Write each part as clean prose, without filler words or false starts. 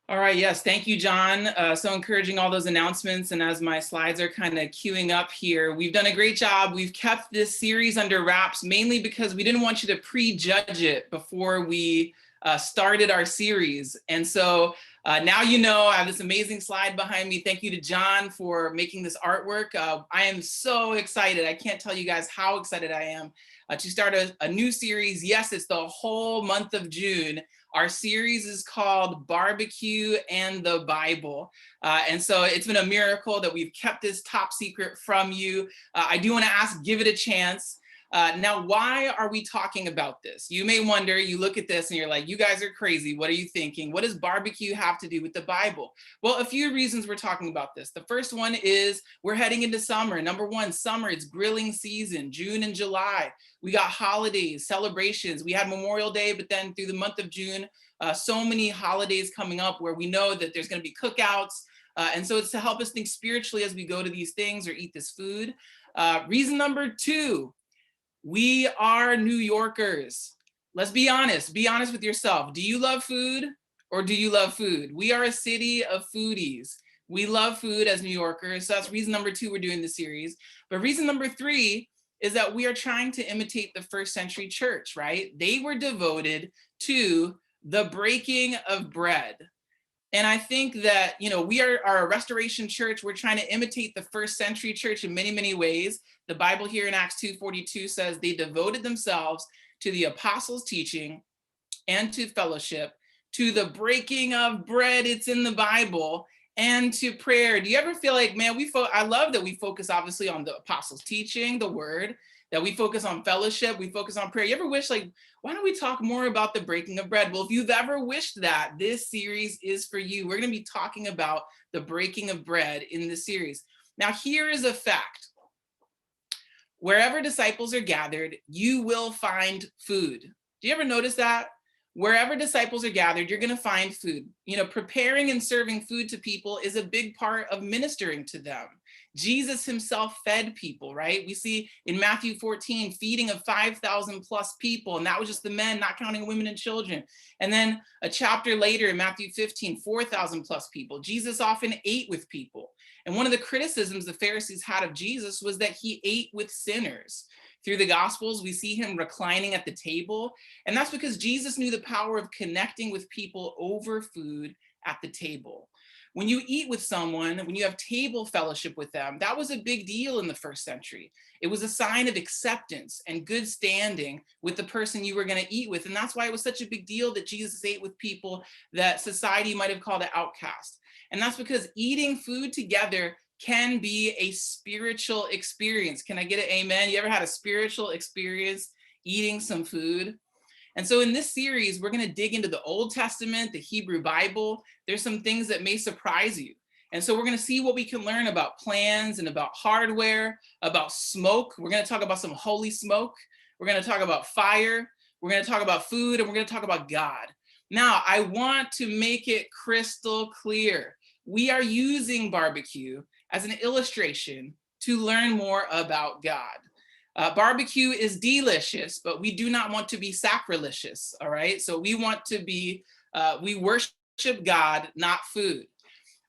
All right, yes, thank you, John. So encouraging all those announcements. And as my slides are kind of queuing up here, we've done a great job. We've kept this series under wraps, mainly because we didn't want you to prejudge it before we started our series. And so now you know, I have this amazing slide behind me. Thank you to John for making this artwork. I am so excited. I can't tell you guys how excited I am to start a new series. Yes, it's the whole month of June. Our series is called BBQ and the Bible. And so it's been a miracle that we've kept this top secret from you. I do want to ask, give it a chance. Now, why are we talking about this? You may wonder, you look at this and you're like, you guys are crazy. What are you thinking? What does barbecue have to do with the Bible? Well, a few reasons we're talking about this. The first one is we're heading into summer. Number one, summer, it's grilling season, June and July. We got holidays, celebrations. We had Memorial Day, but then through the month of June, so many holidays coming up where we know that there's going to be cookouts. And so it's to help us think spiritually as we go to these things or eat this food. Reason number two, we are New Yorkers. Let's be honest with yourself. Do you love food or do you love food? We are a city of foodies. We love food as New Yorkers. So that's reason number two we're doing this series. But reason number three is that we are trying to imitate the first century church, right? They were devoted to the breaking of bread. And I think that, you know, we are a restoration church. We're trying to imitate the first century church in many, many ways. The Bible here in Acts 2:42 says they devoted themselves to the apostles' teaching and to fellowship, to the breaking of bread, it's in the Bible, and to prayer. Do you ever feel like, man, I love that we focus obviously on the apostles' teaching, the word, that we focus on fellowship, we focus on prayer. You ever wish, like, why don't we talk more about the breaking of bread? Well, if you've ever wished that, this series is for you. We're going to be talking about the breaking of bread in the series. Now, here is a fact. Wherever disciples are gathered, you will find food. Do you ever notice that? Wherever disciples are gathered, you're going to find food. You know, preparing and serving food to people is a big part of ministering to them. Jesus himself fed people, right? We see in Matthew 14, feeding of 5,000 plus people. And that was just the men, not counting women and children. And then a chapter later in Matthew 15, 4,000 plus people. Jesus often ate with people. And one of the criticisms the Pharisees had of Jesus was that he ate with sinners. Through the Gospels, we see him reclining at the table. And that's because Jesus knew the power of connecting with people over food at the table. When you eat with someone, when you have table fellowship with them, that was a big deal in the first century. It was a sign of acceptance and good standing with the person you were going to eat with. And that's why it was such a big deal that Jesus ate with people that society might have called an outcast. And that's because eating food together can be a spiritual experience. Can I get an amen? You ever had a spiritual experience eating some food? And so in this series, we're going to dig into the Old Testament, the Hebrew Bible. There's some things that may surprise you. And so we're going to see what we can learn about plans and about hardware, about smoke. We're going to talk about some holy smoke. We're going to talk about fire. We're going to talk about food, and we're going to talk about God. Now, I want to make it crystal clear. We are using barbecue as an illustration to learn more about God. Barbecue is delicious, but we do not want to be sacrilegious, all right? So we want to be, we worship God, not food.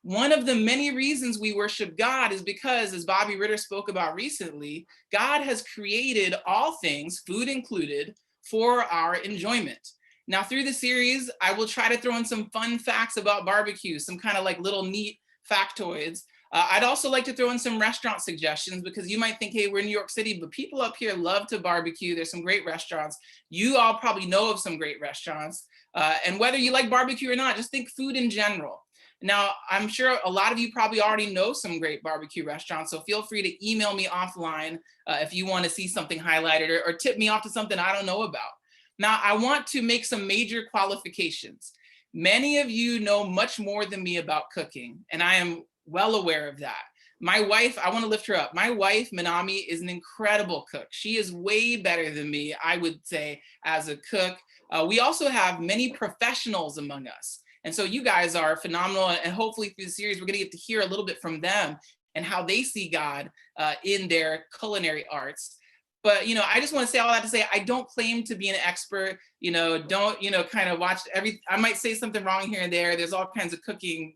One of the many reasons we worship God is because, as Bobby Ritter spoke about recently, God has created all things, food included, for our enjoyment. Now, through the series, I will try to throw in some fun facts about barbecue, some kind of like little neat factoids. I'd also like to throw in some restaurant suggestions because you might think, hey, we're in New York City, but people up here love to barbecue. There's some great restaurants. You all probably know of some great restaurants. And whether you like barbecue or not, just think food in general. Now, I'm sure a lot of you probably already know some great barbecue restaurants, so feel free to email me offline if you want to see something highlighted or tip me off to something I don't know about. Now, I want to make some major qualifications. Many of you know much more than me about cooking, and I am well aware of that. My wife, I want to lift her up. My wife, Minami, is an incredible cook. She is way better than me, I would say, as a cook. We also have many professionals among us. And so you guys are phenomenal. And hopefully through the series, we're going to get to hear a little bit from them and how they see God in their culinary arts. But, I just want to say all that to say, I don't claim to be an expert, don't, kind of watch I might say something wrong here and there. There's all kinds of cooking,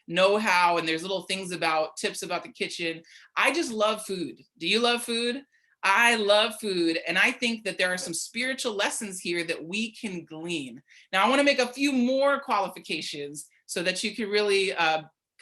know-how, and there's little things about tips about the kitchen. I just love food. Do you love food? I love food. And I think that there are some spiritual lessons here that we can glean. Now, I want to make a few more qualifications so that you can really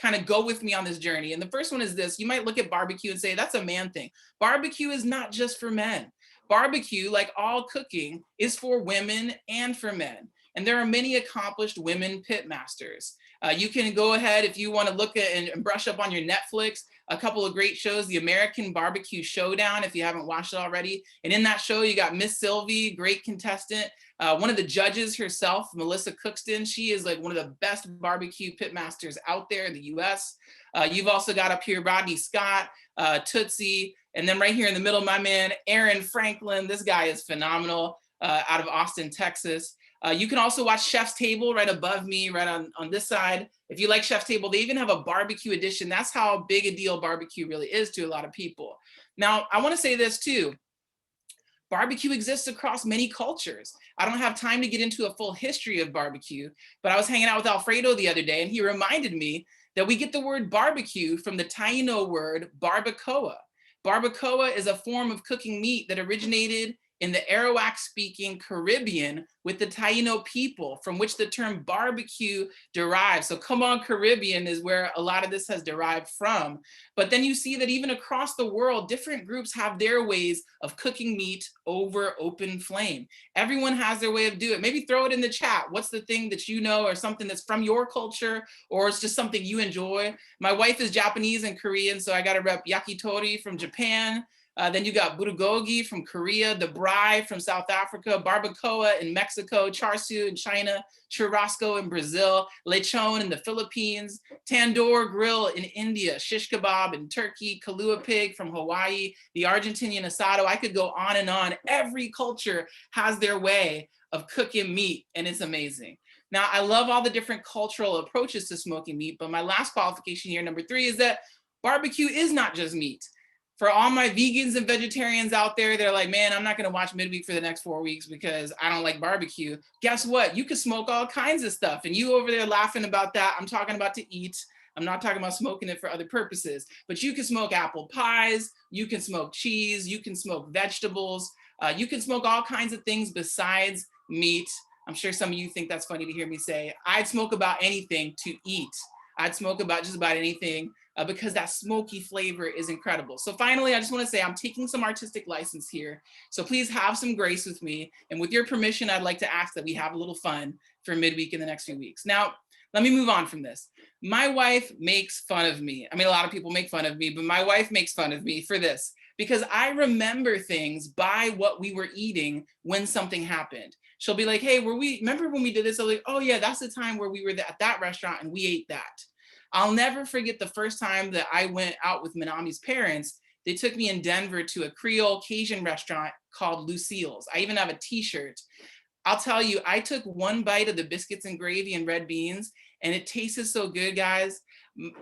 kind of go with me on this journey. And the first one is this: you might look at barbecue and say, that's a man thing. Barbecue is not just for men. Barbecue, like all cooking, is for women and for men. And there are many accomplished women pit masters. You can go ahead, if you want to look at and brush up on your Netflix, a couple of great shows, the American Barbecue Showdown, if you haven't watched it already. And in that show, you got Miss Sylvie, great contestant. One of the judges herself, Melissa Cookston, she is like one of the best barbecue pit masters out there in the US. You've also got up here Rodney Scott, Tootsie, and then right here in the middle, my man, Aaron Franklin. This guy is phenomenal, out of Austin, Texas. You can also watch Chef's Table right above me, right on this side. If you like Chef's Table, they even have a barbecue edition. That's how big a deal barbecue really is to a lot of people. Now, I want to say this too. Barbecue exists across many cultures. I don't have time to get into a full history of barbecue, but I was hanging out with Alfredo the other day, and he reminded me that we get the word barbecue from the Taino word barbacoa. Barbacoa is a form of cooking meat that originated in the Arawak-speaking Caribbean with the Taino people, from which the term barbecue derives. So come on, Caribbean is where a lot of this has derived from. But then you see that even across the world, different groups have their ways of cooking meat over open flame. Everyone has their way of doing it. Maybe throw it in the chat. What's the thing that you know, or something that's from your culture, or it's just something you enjoy? My wife is Japanese and Korean, so I got to rep yakitori from Japan. Then you got bulgogi from Korea, the braai from South Africa, barbacoa in Mexico, char siu in China, churrasco in Brazil, lechon in the Philippines, tandoor grill in India, shish kebab in Turkey, kalua pig from Hawaii, the Argentinian asado. I could go on and on. Every culture has their way of cooking meat, and it's amazing. Now, I love all the different cultural approaches to smoking meat, but my last qualification here, number 3, is that barbecue is not just meat. For all my vegans and vegetarians out there, they're like, man, I'm not going to watch midweek for the next 4 weeks because I don't like barbecue. Guess what? You can smoke all kinds of stuff. And you over there laughing about that. I'm talking about to eat. I'm not talking about smoking it for other purposes. But you can smoke apple pies. You can smoke cheese. You can smoke vegetables. You can smoke all kinds of things besides meat. I'm sure some of you think that's funny to hear me say. I'd smoke about anything to eat. I'd smoke about just about anything. Because that smoky flavor is incredible. So finally, I just want to say I'm taking some artistic license here. So please have some grace with me. And with your permission, I'd like to ask that we have a little fun for midweek in the next few weeks. Now, let me move on from this. My wife makes fun of me. I mean, a lot of people make fun of me, but my wife makes fun of me for this because I remember things by what we were eating when something happened. She'll be like, hey, remember when we did this? I'm like, oh yeah, that's the time where we were at that restaurant and we ate that. I'll never forget the first time that I went out with Minami's parents. They took me in Denver to a Creole Cajun restaurant called Lucille's. I even have a t-shirt. I'll tell you, I took one bite of the biscuits and gravy and red beans, and it tasted so good, guys.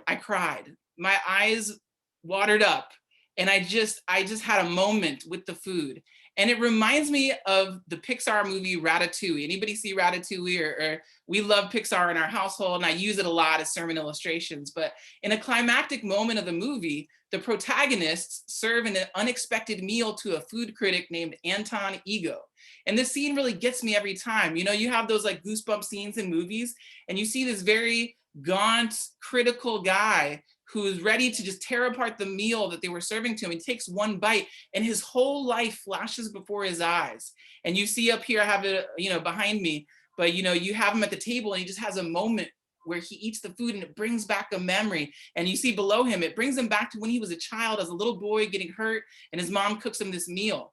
I cried. My eyes watered up, and I just had a moment with the food. And it reminds me of the Pixar movie Ratatouille. Anybody see Ratatouille? Or we love Pixar in our household, and I use it a lot as sermon illustrations. But in a climactic moment of the movie, the protagonists serve an unexpected meal to a food critic named Anton Ego. And this scene really gets me every time. You know, you have those like goosebump scenes in movies, and you see this very gaunt, critical guy who's ready to just tear apart the meal that they were serving to him. He takes one bite and his whole life flashes before his eyes. And you see up here, I have it, behind me, but you have him at the table and he just has a moment where he eats the food and it brings back a memory. And you see below him, it brings him back to when he was a child as a little boy getting hurt and his mom cooks him this meal.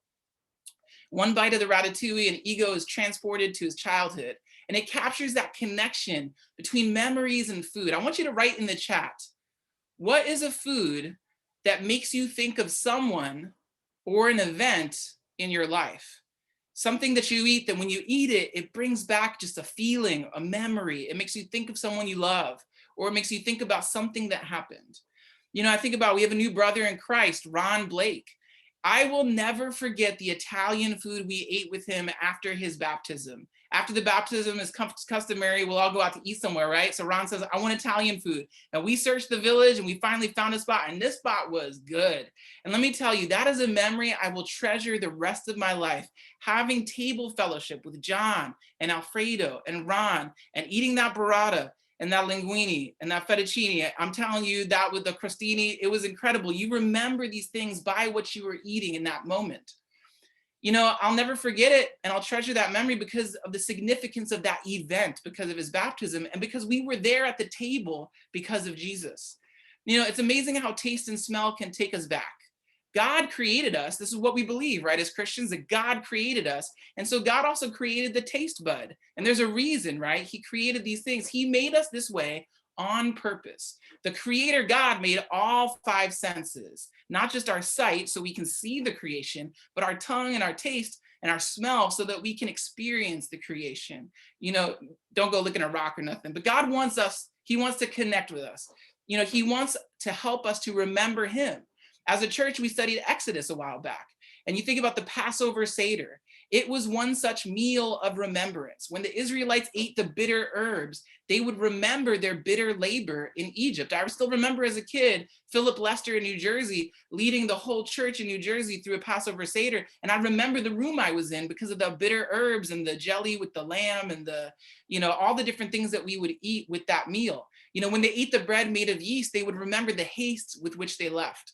One bite of the ratatouille and Ego is transported to his childhood. And it captures that connection between memories and food. I want you to write in the chat, what is a food that makes you think of someone or an event in your life? Something that you eat that when you eat it, it brings back just a feeling, a memory. It makes you think of someone you love, or it makes you think about something that happened. I think about, we have a new brother in Christ, Ron Blake. I will never forget the Italian food we ate with him after his baptism. After the baptism is customary, we'll all go out to eat somewhere, right? So Ron says, I want Italian food. And we searched the village and we finally found a spot, and this spot was good. And let me tell you, that is a memory I will treasure the rest of my life. Having table fellowship with John and Alfredo and Ron and eating that burrata and that linguine and that fettuccine. I'm telling you, that with the crostini, it was incredible. You remember these things by what you were eating in that moment. You know, I'll never forget it, and I'll treasure that memory because of the significance of that event, because of his baptism, and because we were there at the table because of Jesus. You know, it's amazing how taste and smell can take us back. God created us. This is what we believe, right, as Christians, that God created us. And so God also created the taste bud. And there's a reason, right? He created these things. He made us this way on purpose. The creator God made all five senses, not just our sight so we can see the creation, but our tongue and our taste and our smell so that we can experience the creation. You know, don't go looking at a rock or nothing, but God wants us, he wants to connect with us. You know, he wants to help us to remember him. As a church, we studied Exodus a while back, and you think about the Passover Seder. It was one such meal of remembrance. When the Israelites ate the bitter herbs, they would remember their bitter labor in Egypt. I still remember as a kid, Philip Lester in New Jersey, leading the whole church in New Jersey through a Passover Seder. And I remember the room I was in because of the bitter herbs and the jelly with the lamb and the, you know, all the different things that we would eat with that meal. You know, when they ate the bread made of yeast, they would remember the haste with which they left.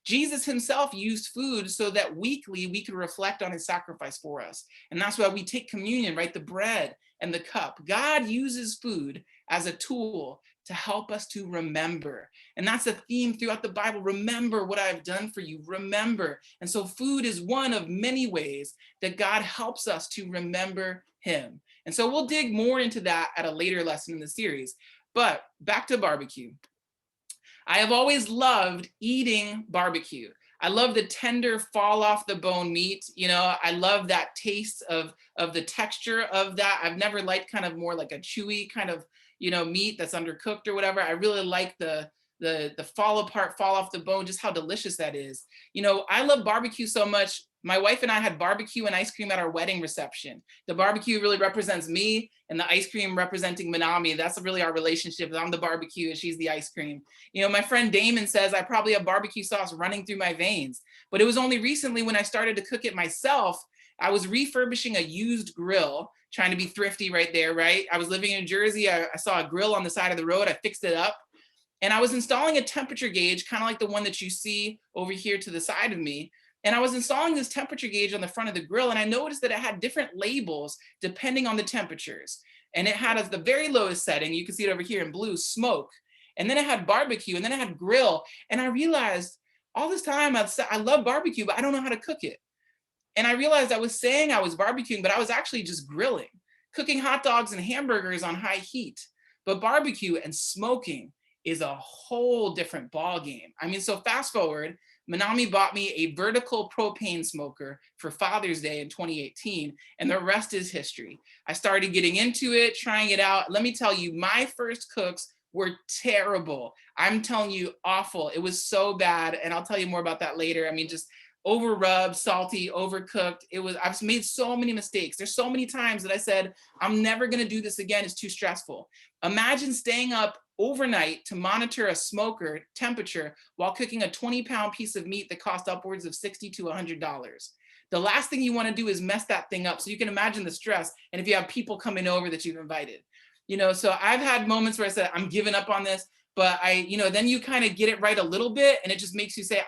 Jesus himself used food so that weekly we could reflect on his sacrifice for us. And that's why we take communion, right? The bread and the cup. God uses food as a tool to help us to remember. And that's a theme throughout the Bible. Remember what I've done for you. Remember. And so food is one of many ways that God helps us to remember him. And so we'll dig more into that at a later lesson in the series. But back to barbecue. I have always loved eating barbecue. I love the tender fall off the bone meat. You know, I love that taste of the texture of that. I've never liked kind of more like a chewy kind of, you know, meat that's undercooked or whatever. I really like the fall apart, fall off the bone, just how delicious that is. You know, I love barbecue so much. My wife and I had barbecue and ice cream at our wedding reception. The barbecue really represents me and the ice cream representing Manami. That's really our relationship. I'm the barbecue and she's the ice cream. You know, my friend Damon says I probably have barbecue sauce running through my veins, but it was only recently when I started to cook it myself. I was refurbishing a used grill, trying to be thrifty right there, right? I was living in New Jersey. I saw a grill on the side of the road. I fixed it up. And I was installing a temperature gauge, kind of like the one that you see over here to the side of me. And I was installing this temperature gauge on the front of the grill, and I noticed that it had different labels depending on the temperatures. And it had as the very lowest setting, you can see it over here in blue, smoke. And then it had barbecue, and then it had grill. And I realized all this time I love barbecue, but I don't know how to cook it. And I realized I was saying I was barbecuing, but I was actually just grilling, cooking hot dogs and hamburgers on high heat. But barbecue and smoking is a whole different ball game. I mean, so fast forward, Manami bought me a vertical propane smoker for Father's Day in 2018, and the rest is history. I started getting into it, trying it out. Let me tell you, my first cooks were terrible. I'm telling you, awful. It was so bad, and I'll tell you more about that later. I mean, just over rubbed, salty, overcooked. I've made so many mistakes. There's so many times that I said, I'm never gonna do this again, it's too stressful. Imagine staying up overnight to monitor a smoker temperature while cooking a 20-pound piece of meat that cost upwards of $60 to $100. The last thing you wanna do is mess that thing up. So you can imagine the stress, and if you have people coming over that you've invited. You know, so I've had moments where I said, I'm giving up on this. But you know, then you kind of get it right a little bit, and it just makes you say,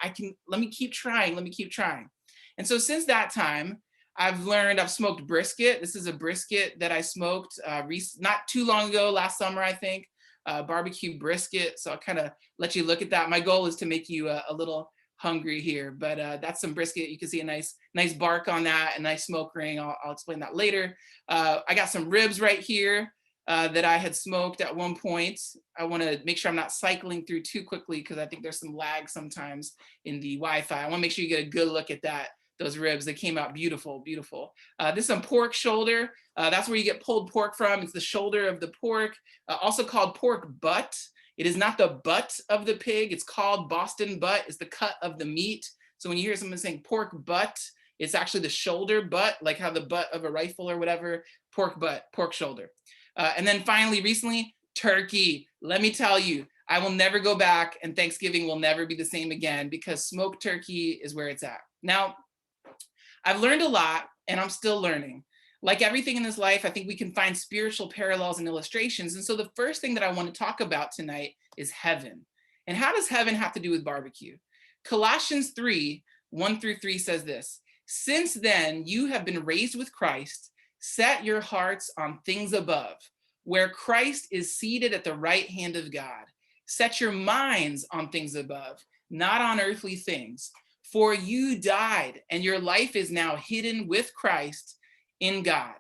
let me keep trying, let me keep trying. And so since that time, I've smoked brisket. This is a brisket that I smoked not too long ago, last summer, I think, barbecue brisket. So I'll kind of let you look at that. My goal is to make you a little hungry here, but that's some brisket. You can see a nice bark on that, a nice smoke ring. I'll explain that later. I got some ribs right here. That I had smoked at one point. I want to make sure I'm not cycling through too quickly because I think there's some lag sometimes in the Wi-Fi. I want to make sure you get a good look at those ribs. They came out beautiful, beautiful. This is some pork shoulder. That's where you get pulled pork from. It's the shoulder of the pork, also called pork butt. It is not the butt of the pig. It's called Boston butt. It's the cut of the meat. So when you hear someone saying pork butt, it's actually the shoulder butt, like how the butt of a rifle or whatever, pork butt, pork shoulder. And then finally, recently, turkey. Let me tell you, I will never go back, and Thanksgiving will never be the same again, because smoked turkey is where it's at. Now, I've learned a lot, and I'm still learning. Like everything in this life, I think we can find spiritual parallels and illustrations. And so the first thing that I want to talk about tonight is heaven. And how does heaven have to do with barbecue? Colossians 3:1-3 says this: "Since then you have been raised with Christ, set your hearts on things above, where Christ is seated at the right hand of God. Set your minds on things above, not on earthly things. For you died, and your life is now hidden with Christ in God."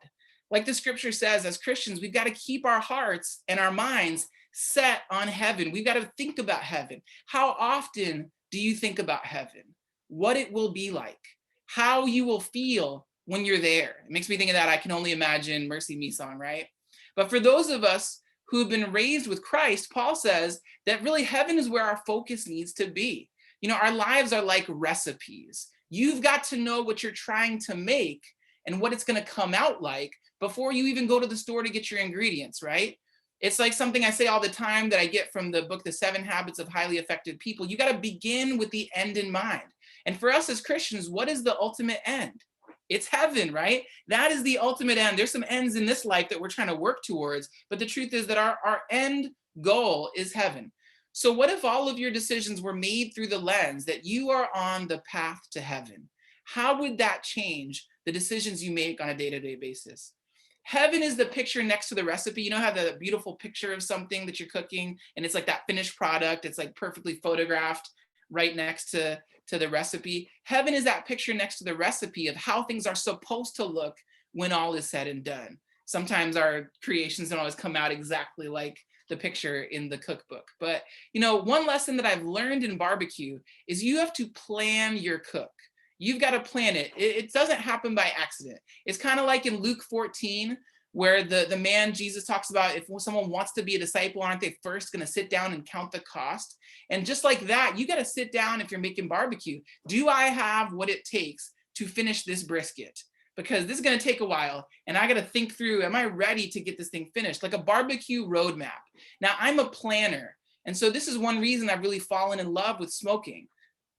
Like the scripture says, as Christians, we've got to keep our hearts and our minds set on heaven. We've got to think about heaven. How often do you think about heaven? What it will be like? How you will feel when you're there? It makes me think of that "I Can Only Imagine" Mercy Me song, right? But for those of us who've been raised with Christ, Paul says that really heaven is where our focus needs to be. You know, our lives are like recipes. You've got to know what you're trying to make and what it's going to come out like before you even go to the store to get your ingredients, right? It's like something I say all the time that I get from the book, The 7 Habits of Highly Effective People. You got to begin with the end in mind. And for us as Christians, what is the ultimate end? It's heaven, right? That is the ultimate end. There's some ends in this life that we're trying to work towards, but the truth is that our end goal is heaven. So what if all of your decisions were made through the lens that you are on the path to heaven? How would that change the decisions you make on a day-to-day basis? Heaven is the picture next to the recipe. You know how the beautiful picture of something that you're cooking, and it's like that finished product, it's like perfectly photographed right next to the recipe. Heaven is that picture next to the recipe of how things are supposed to look when all is said and done. Sometimes our creations don't always come out exactly like the picture in the cookbook. But you know, one lesson that I've learned in barbecue is you have to plan your cook. You've got to plan it. It doesn't happen by accident. It's kind of like in Luke 14, where the man Jesus talks about, if someone wants to be a disciple, aren't they first going to sit down and count the cost? And just like that, you got to sit down if you're making barbecue. Do I have what it takes to finish this brisket? Because this is going to take a while, and I got to think through, am I ready to get this thing finished? Like a barbecue roadmap. Now, I'm a planner, and so this is one reason I've really fallen in love with smoking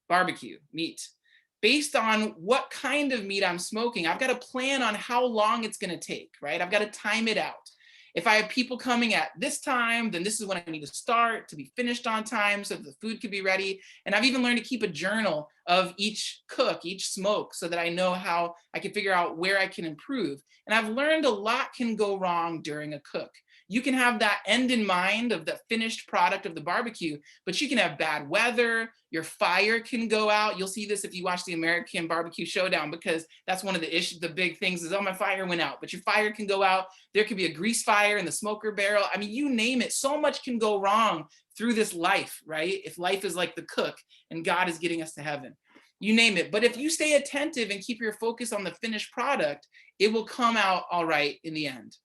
barbecue meat. Based on what kind of meat I'm smoking, I've got to plan on how long it's going to take, right? I've got to time it out. If I have people coming at this time, then this is when I need to start to be finished on time so that the food could be ready. And I've even learned to keep a journal of each cook, each smoke, so that I know how I can figure out where I can improve. And I've learned a lot can go wrong during a cook. You can have that end in mind of the finished product of the barbecue, but you can have bad weather, your fire can go out. You'll see this if you watch the American Barbecue Showdown, because that's one of the issues, the big things is, oh, my fire went out, but your fire can go out. There could be a grease fire in the smoker barrel. I mean, you name it, so much can go wrong through this life, right? If life is like the cook and God is getting us to heaven, you name it. But if you stay attentive and keep your focus on the finished product, it will come out all right in the end.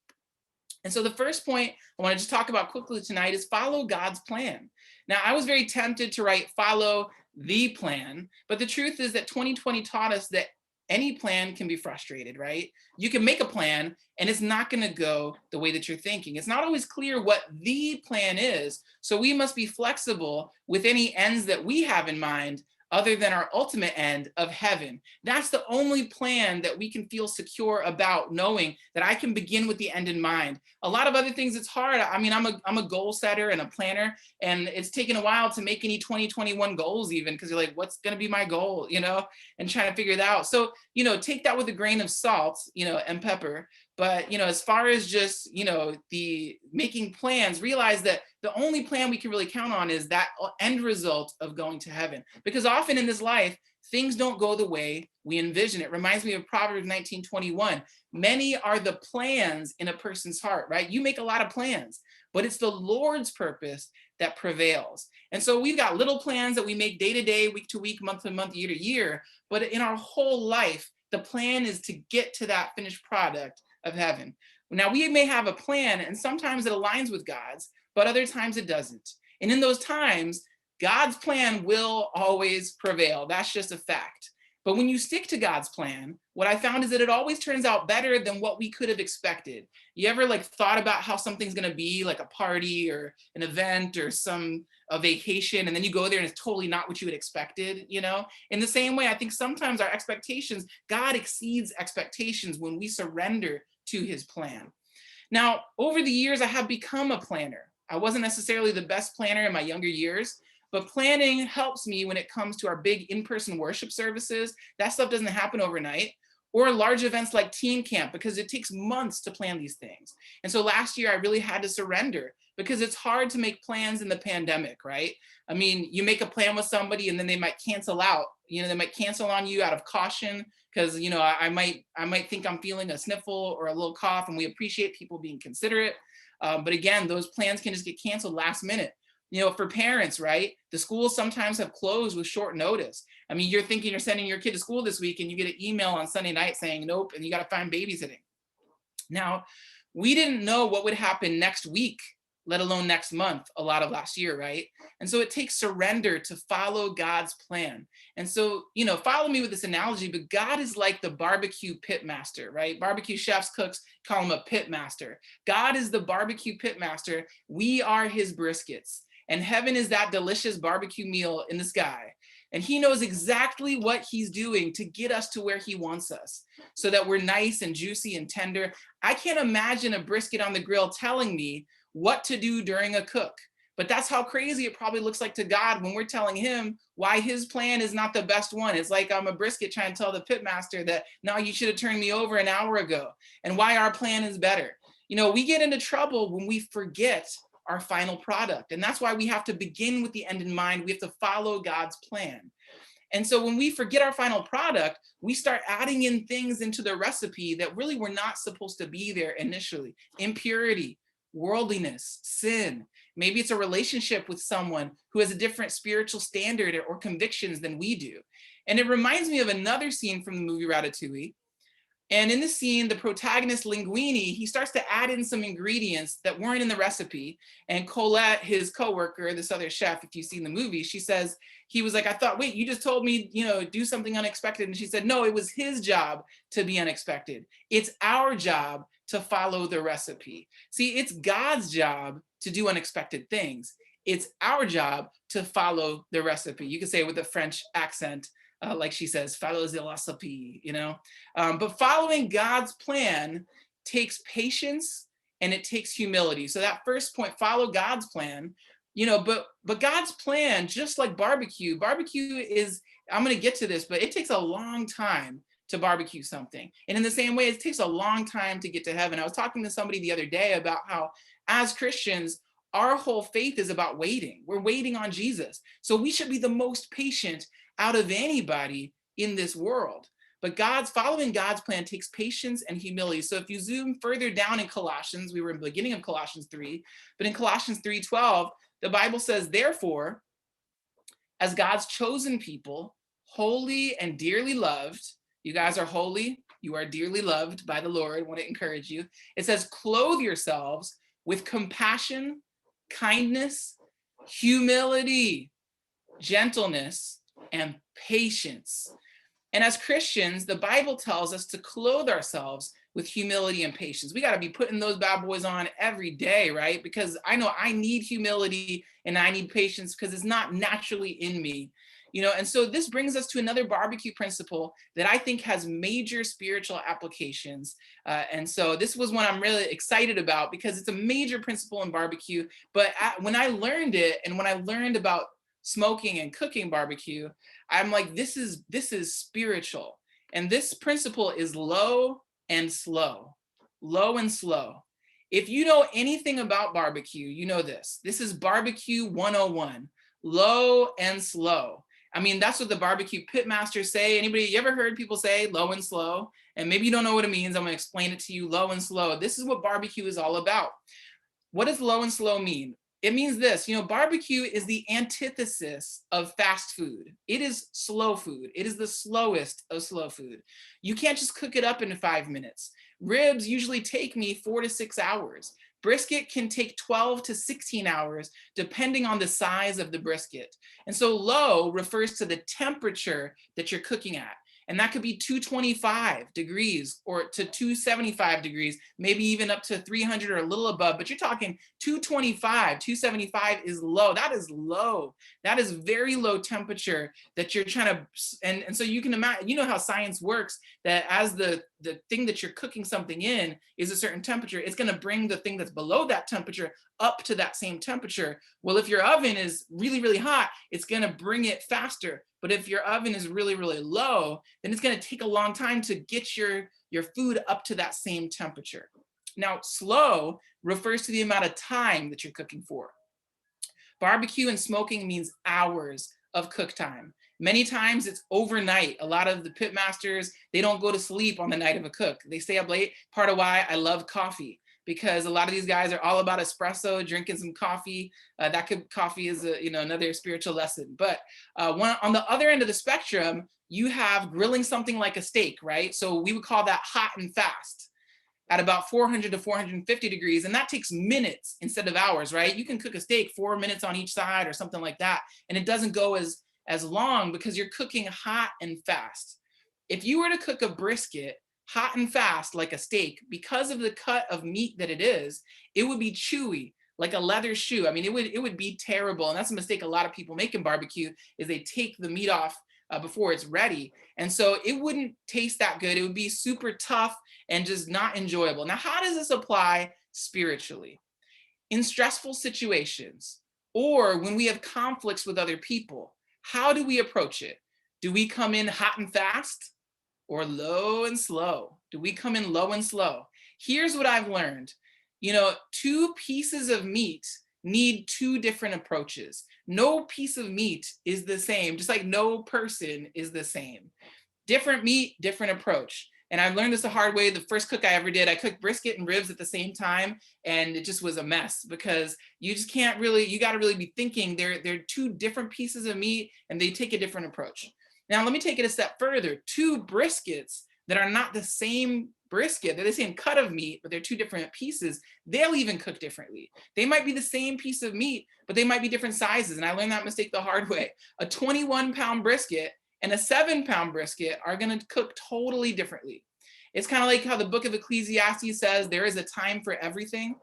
And so the first point I want to just talk about quickly tonight is follow God's plan. Now, I was very tempted to write follow the plan, but the truth is that 2020 taught us that any plan can be frustrated, right? You can make a plan and it's not going to go the way that you're thinking. It's not always clear what the plan is. So we must be flexible with any ends that we have in mind other than our ultimate end of heaven. That's the only plan that we can feel secure about, knowing that I can begin with the end in mind. A lot of other things, it's hard. I mean, I'm a goal setter and a planner, and it's taken a while to make any 2021 goals even, because you're like, what's going to be my goal, you know, and trying to figure it out. So, you know, take that with a grain of salt, you know, and pepper. But, you know, as far as just, you know, the making plans, realize that the only plan we can really count on is that end result of going to heaven. Because often in this life, things don't go the way we envision. It reminds me of Proverbs 19:21. Many are the plans in a person's heart, right? You make a lot of plans, but it's the Lord's purpose that prevails. And so we've got little plans that we make day to day, week to week, month to month, year to year. But in our whole life, the plan is to get to that finished product of heaven. Now, we may have a plan, and sometimes it aligns with God's, but other times it doesn't. And in those times, God's plan will always prevail. That's just a fact. But when you stick to God's plan, what I found is that it always turns out better than what we could have expected. You ever like thought about how something's gonna be, like a party or an event or a vacation, and then you go there and it's totally not what you had expected, you know? In the same way, I think sometimes our expectations, God exceeds expectations when we surrender to his plan. Now, over the years, I have become a planner. I wasn't necessarily the best planner in my younger years, but planning helps me when it comes to our big in-person worship services. That stuff doesn't happen overnight. Or large events like teen camp, because it takes months to plan these things. And so last year I really had to surrender because it's hard to make plans in the pandemic, right? I mean, you make a plan with somebody and then they might cancel out. They might cancel on you out of caution because I might think I'm feeling a sniffle or a little cough, and we appreciate people being considerate. But again, those plans can just get canceled last minute. For parents, right? The schools sometimes have closed with short notice. I mean, you're thinking you're sending your kid to school this week and you get an email on Sunday night saying, nope, and you got to find babysitting. Now, we didn't know what would happen next week, let alone next month, a lot of last year, right? And so it takes surrender to follow God's plan. And so, follow me with this analogy, but God is like the barbecue pit master, right? Barbecue chefs, cooks call him a pit master. God is the barbecue pit master. We are his briskets. And heaven is that delicious barbecue meal in the sky. And he knows exactly what he's doing to get us to where he wants us so that we're nice and juicy and tender. I can't imagine a brisket on the grill telling me what to do during a cook. But that's how crazy it probably looks like to God when we're telling him why his plan is not the best one. It's like I'm a brisket trying to tell the pit master that, no, you should have turned me over an hour ago, and why our plan is better. We get into trouble when we forget our final product. And that's why we have to begin with the end in mind. We have to follow God's plan. And so when we forget our final product, we start adding in things into the recipe that really were not supposed to be there initially. Impurity, worldliness, sin. Maybe it's a relationship with someone who has a different spiritual standard or convictions than we do. And it reminds me of another scene from the movie Ratatouille. And in the scene, the protagonist, Linguini, he starts to add in some ingredients that weren't in the recipe. And Colette, his coworker, this other chef, if you've seen the movie, she says, he was like, I thought, wait, you just told me, do something unexpected. And she said, no, it was his job to be unexpected. It's our job to follow the recipe. See, it's God's job to do unexpected things. It's our job to follow the recipe. You can say it with a French accent. Like she says, follow the recipe, but following God's plan takes patience and it takes humility. So that first point, follow God's plan, but God's plan, just like barbecue is, I'm going to get to this, but it takes a long time to barbecue something. And in the same way, it takes a long time to get to heaven. I was talking to somebody the other day about how as Christians, our whole faith is about waiting. We're waiting on Jesus. So we should be the most patient out of anybody in this world. But following God's plan takes patience and humility. So if you zoom further down in Colossians, we were in the beginning of Colossians 3, but in Colossians 3:12, the Bible says, therefore, as God's chosen people, holy and dearly loved, you guys are holy, you are dearly loved by the Lord, I want to encourage you. It says, clothe yourselves with compassion, kindness, humility, gentleness, and patience. And as Christians, the Bible tells us to clothe ourselves with humility and patience. We got to be putting those bad boys on every day, right? Because I know I need humility and I need patience because it's not naturally in me. And so this brings us to another barbecue principle that I think has major spiritual applications. And so this was one I'm really excited about because it's a major principle in barbecue. But when I learned it, and when I learned about smoking and cooking barbecue, I'm like, this is spiritual. And this principle is low and slow. Low and slow. If you know anything about barbecue, you know this. This is barbecue 101. Low and slow. I mean, that's what the barbecue pit masters say. You ever heard people say low and slow? And maybe you don't know what it means. I'm going to explain it to you. Low and slow. This is what barbecue is all about. What does low and slow mean? It means this, barbecue is the antithesis of fast food. It is slow food. It is the slowest of slow food. You can't just cook it up in 5 minutes. Ribs usually take me 4 to 6 hours. Brisket can take 12 to 16 hours, depending on the size of the brisket. And so low refers to the temperature that you're cooking at. And that could be 225 degrees or to 275 degrees, maybe even up to 300 or a little above, but you're talking 225, 275 is low. That is low. That is very low temperature that you're trying to, and so you can imagine, you know how science works, that as the thing that you're cooking something in is a certain temperature, it's going to bring the thing that's below that temperature up to that same temperature. Well, if your oven is really, really hot, it's going to bring it faster. But if your oven is really, really low, then it's going to take a long time to get your food up to that same temperature. Now, slow refers to the amount of time that you're cooking for. Barbecue and smoking means hours of cook time. Many times it's overnight. A lot of the pit masters, they don't go to sleep on the night of a cook. They stay up late. Part of why I love coffee, because a lot of these guys are all about espresso, drinking some coffee. Coffee is another spiritual lesson. But on the other end of the spectrum, you have grilling something like a steak, right? So we would call that hot and fast at about 400 to 450 degrees. And that takes minutes instead of hours, right? You can cook a steak 4 minutes on each side or something like that. And it doesn't go as long because you're cooking hot and fast. If you were to cook a brisket hot and fast like a steak, because of the cut of meat that it is, it would be chewy like a leather shoe. I mean, it would be terrible. And that's a mistake a lot of people make in barbecue, is they take the meat off before it's ready. And so it wouldn't taste that good. It would be super tough and just not enjoyable. Now, how does this apply spiritually? In stressful situations, or when we have conflicts with other people, how do we approach it? Do we come in hot and fast or low and slow? Do we come in low and slow? Here's what I've learned. Two pieces of meat need two different approaches. No piece of meat is the same, just like no person is the same. Different meat, different approach. And I learned this the hard way. The first cook I ever did, I cooked brisket and ribs at the same time, and it just was a mess, because you just can't really, you got to really be thinking they're two different pieces of meat and they take a different approach. Now, let me take it a step further. Two briskets that are not the same brisket, they're the same cut of meat, but they're two different pieces, they'll even cook differently. They might be the same piece of meat, but they might be different sizes. And I learned that mistake the hard way. A 21-pound brisket and a 7-pound brisket are going to cook totally differently. It's kind of like how the book of Ecclesiastes says there is a time for everything.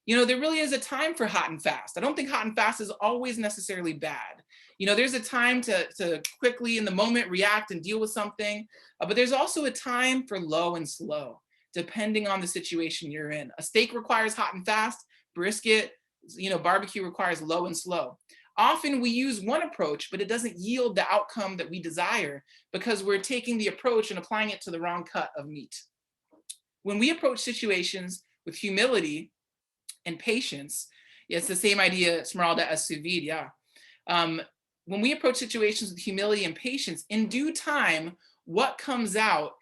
There really is a time for hot and fast. I don't think hot and fast is always necessarily bad. There's a time to quickly in the moment react and deal with something, but there's also a time for low and slow, depending on the situation you're in. A steak requires hot and fast. Brisket, barbecue requires low and slow. Often we use one approach, but it doesn't yield the outcome that we desire because we're taking the approach and applying it to the wrong cut of meat. When we approach situations with humility and patience, it's the same idea, Smeralda, as sous vide, yeah. When we approach situations with humility and patience, in due time, what comes out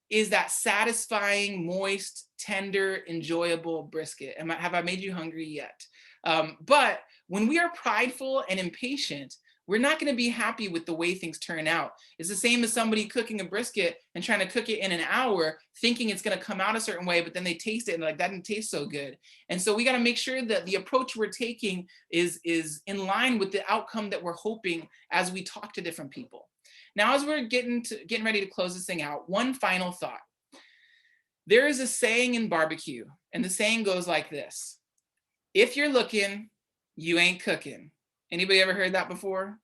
is that satisfying, moist, tender, enjoyable brisket. Have I made you hungry yet? But when we are prideful and impatient, we're not going to be happy with the way things turn out. It's the same as somebody cooking a brisket and trying to cook it in an hour, thinking it's going to come out a certain way, but then they taste it and like, that didn't taste so good. And so we got to make sure that the approach we're taking is in line with the outcome that we're hoping as we talk to different people. Now, as we're getting ready to close this thing out, one final thought. There is a saying in barbecue, and the saying goes like this: if you're looking, you ain't cooking. Anybody ever heard that before?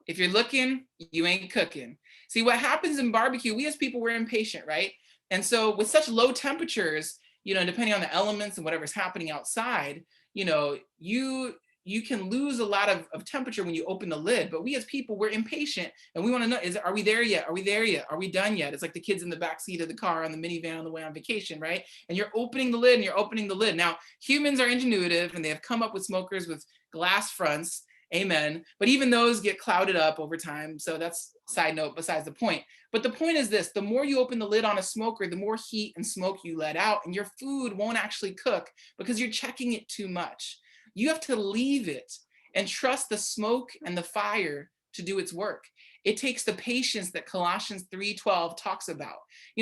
If you're looking, you ain't cooking. See, what happens in barbecue, we as people, we're impatient, right? And so with such low temperatures, depending on the elements and whatever's happening outside, you can lose a lot of temperature when you open the lid. But we as people, we're impatient and we want to know, are we there yet? Are we there yet? Are we done yet? It's like the kids in the back seat of the car on the minivan on the way on vacation, right? And you're opening the lid and you're opening the lid. Now, humans are ingenuitive and they have come up with smokers with glass fronts. Amen. But even those get clouded up over time. So that's side note besides the point. But the point is this: the more you open the lid on a smoker, the more heat and smoke you let out, and your food won't actually cook because you're checking it too much. You have to leave it and trust the smoke and the fire to do its work. It takes the patience that Colossians 3:12 talks about.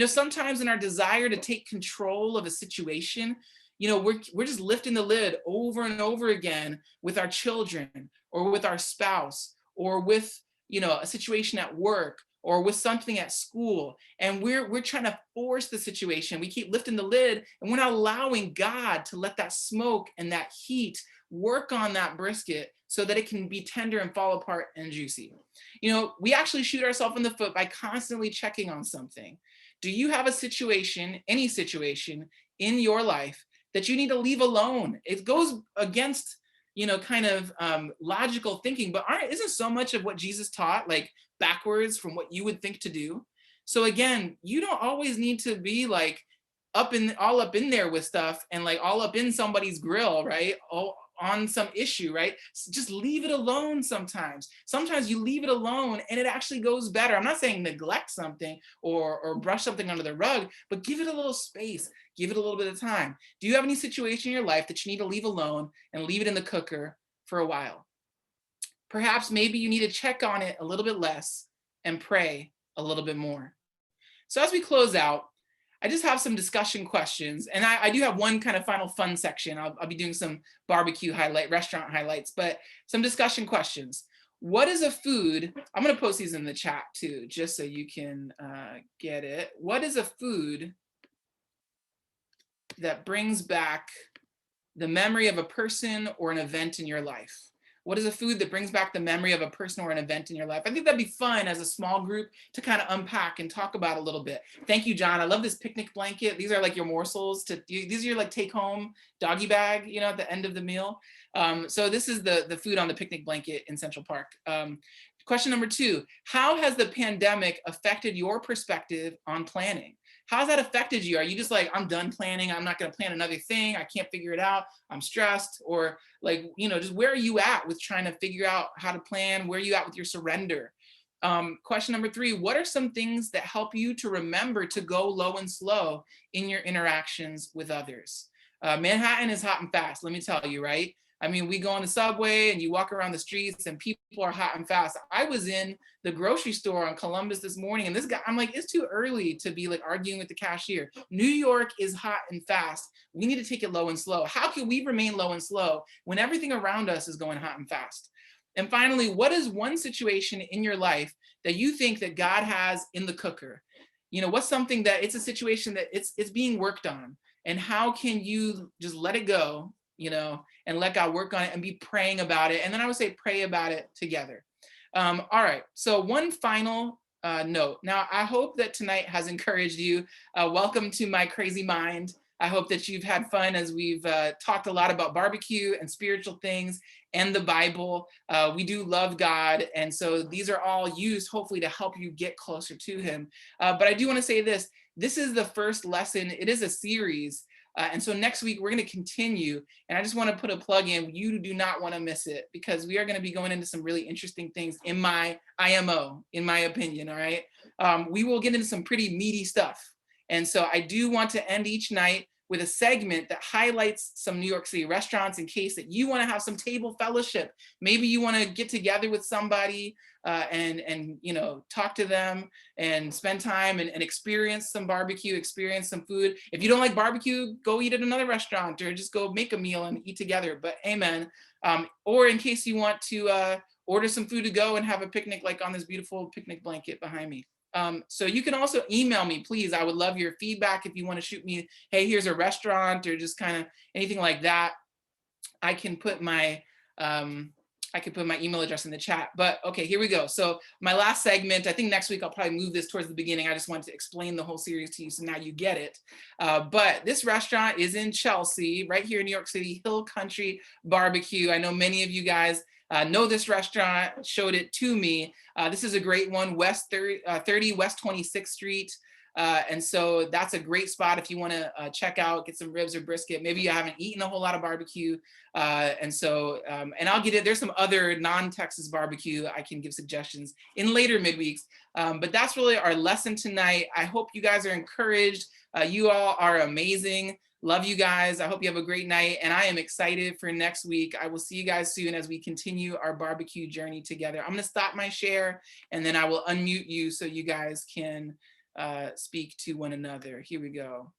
Sometimes in our desire to take control of a situation, you know, we're just lifting the lid over and over again with our children or with our spouse or with, you know, a situation at work or with something at school, and we're trying to force the situation. We keep lifting the lid and we're not allowing God to let that smoke and that heat work on that brisket so that it can be tender and fall apart and juicy. You know, we actually shoot ourselves in the foot by constantly checking on something. Do you have a situation, any situation in your life that you need to leave alone? It goes against, you know, kind of logical thinking, but isn't so much of what Jesus taught like backwards from what you would think to do? So again, you don't always need to be like all up in there with stuff and like all up in somebody's grill, right? All on some issue, right? Just leave it alone sometimes. Sometimes you leave it alone and it actually goes better. I'm not saying neglect something or brush something under the rug, but give it a little space, give it a little bit of time. Do you have any situation in your life that you need to leave alone and leave it in the cooker for a while? Perhaps maybe you need to check on it a little bit less and pray a little bit more. So as we close out, I just have some discussion questions, and I do have one kind of final fun section. I'll be doing some barbecue restaurant highlights, but some discussion questions. What is a food? I'm going to post these in the chat too, just so you can get it. What is a food that brings back the memory of a person or an event in your life? What is a food that brings back the memory of a person or an event in your life? I think that'd be fun as a small group to kind of unpack and talk about a little bit. Thank you, John. I love this picnic blanket. These are like your morsels these are your like take home doggy bag, you know, at the end of the meal. So this is the food on the picnic blanket in Central Park. Question number 2, how has the pandemic affected your perspective on planning? How's that affected you? Are you just like, I'm done planning, I'm not going to plan another thing, I can't figure it out, I'm stressed? Or like, you know, just where are you at with trying to figure out how to plan? Where are you at with your surrender? Question number 3, what are some things that help you to remember to go low and slow in your interactions with others? Manhattan is hot and fast, let me tell you, right? I mean, we go on the subway and you walk around the streets and people are hot and fast. I was in the grocery store on Columbus this morning and this guy, I'm like, it's too early to be like arguing with the cashier. New York is hot and fast. We need to take it low and slow. How can we remain low and slow when everything around us is going hot and fast? And finally, what is one situation in your life that you think that God has in the cooker? You know, what's something that it's a situation that it's being worked on, and how can you just let it go, you know, and let God work on it and be praying about it? And then I would say pray about it together. All right, so one final note. Now, I hope that tonight has encouraged you. Welcome to my crazy mind. I hope that you've had fun as we've talked a lot about barbecue and spiritual things and the Bible. We do love God, and so these are all used hopefully to help you get closer to him. But I do want to say this. This is the first lesson. It is a series. And so next week we're going to continue, and I just want to put a plug in. You do not want to miss it because we are going to be going into some really interesting things in my IMO, in my opinion. All right. We will get into some pretty meaty stuff. And so I do want to end each night with a segment that highlights some New York City restaurants in case that you want to have some table fellowship. Maybe you want to get together with somebody and you know, talk to them and spend time and experience some barbecue, experience some food. If you don't like barbecue, go eat at another restaurant or just go make a meal and eat together. But amen. Or in case you want to order some food to go and have a picnic, like on this beautiful picnic blanket behind me. So you can also email me, please. I would love your feedback if you want to shoot me, hey, here's a restaurant, or just kind of anything like that. I can put my email address in the chat. But okay, here we go. So my last segment, I think next week I'll probably move this towards the beginning. I just wanted to explain the whole series to you, so now you get it. But this restaurant is in Chelsea, right here in New York City, Hill Country Barbecue. I know many of you guys know this restaurant, showed it to me. This is a great one, West 30 West 26th Street. And so that's a great spot if you want to check out, get some ribs or brisket. Maybe you haven't eaten a whole lot of barbecue. And I'll get it. There's some other non-Texas barbecue I can give suggestions in later midweeks. But that's really our lesson tonight. I hope you guys are encouraged. You all are amazing. Love you guys. I hope you have a great night, and I am excited for next week. I will see you guys soon as we continue our barbecue journey together. I'm going to stop my share, and then I will unmute you so you guys can speak to one another. Here we go.